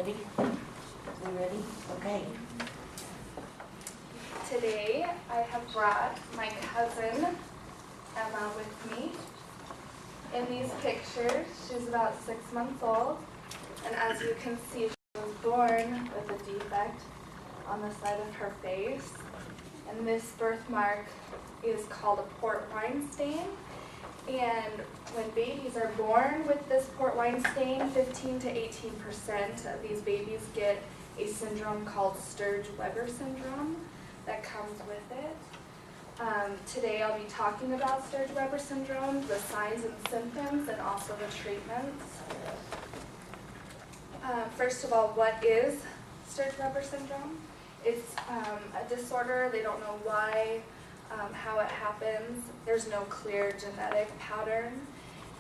ready? We ready? Okay. Today I have brought my cousin Emma with me. In these pictures, she's about 6 months old, and as you can see, she was born with a defect on the side of her face. And this birthmark is called a port wine stain. And when babies are born with this port wine stain, 15 to 18% of these babies get a syndrome called Sturge-Weber syndrome that comes with it. Today I'll be talking about Sturge-Weber syndrome, the signs and symptoms, and also the treatments. First of all, what is Sturge-Weber syndrome? It's a disorder. They don't know why, how it happens. There's no clear genetic pattern,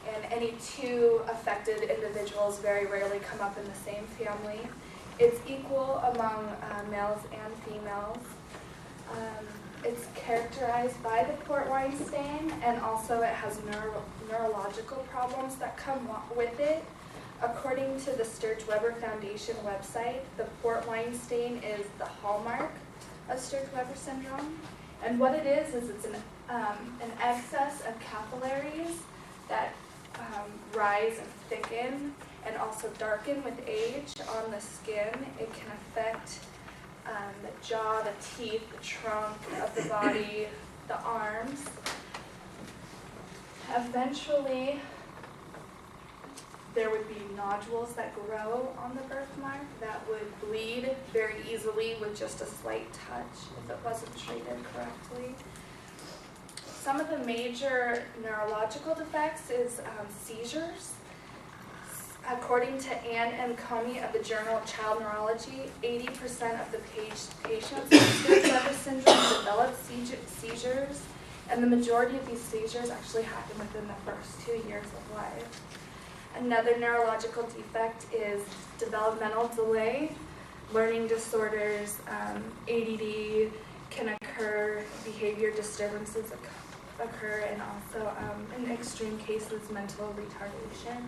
and any two affected individuals very rarely come up in the same family. It's equal among males and females. It's characterized by the port wine stain, and also it has neurological problems that come with it. According to the Sturge-Weber Foundation website, the port wine stain is the hallmark of Sturge-Weber syndrome. And what it is it's an excess of capillaries that rise and thicken and also darken with age on the skin. It can affect the jaw, the teeth, the trunk of the body, the arms. Eventually, there would be nodules that grow on the birthmark that would bleed very easily with just a slight touch if it wasn't treated correctly. Some of the major neurological defects is seizures. According to Ann M. Comey of the Journal of Child Neurology, 80% of the patients with Sturge-Weber syndrome develop seizures, and the majority of these seizures actually happen within the first 2 years of life. Another neurological defect is developmental delay. Learning disorders, ADD can occur, behavior disturbances occur, and also, in extreme cases, mental retardation.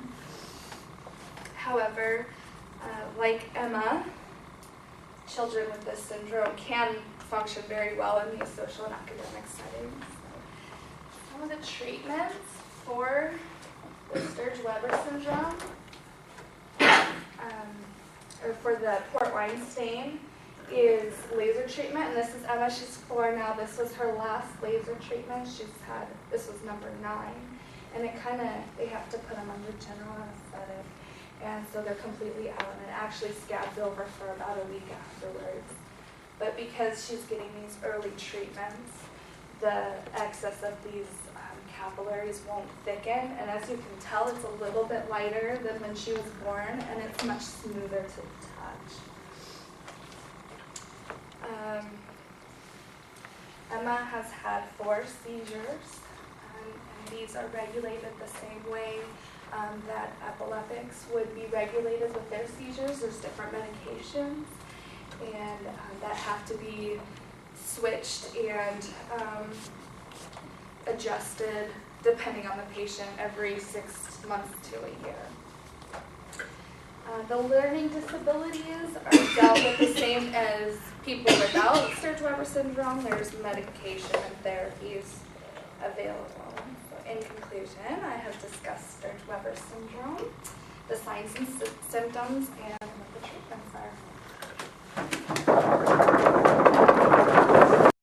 However, like Emma, children with this syndrome can function very well in these social and academic settings. Some of the treatments for the Sturge-Weber syndrome, or for the port wine stain, is laser treatment. And this is Emma, she's 4 now. This was her last laser treatment. This was number 9. And they have to put them under general anesthetic. And so they're completely out, and it actually scabs over for about a week afterwards. But because she's getting these early treatments, the excess of these capillaries won't thicken, and as you can tell, it's a little bit lighter than when she was born, and it's much smoother to touch. Emma has had 4 seizures, and these are regulated the same way that epileptics would be regulated with their seizures. There's different medications, and that have to be switched and adjusted depending on the patient every 6 months to a year. The learning disabilities are dealt with the same as people without Sturge-Weber syndrome. There's medication and therapies available. So in conclusion, I have discussed Sturge-Weber syndrome, the signs and symptoms, and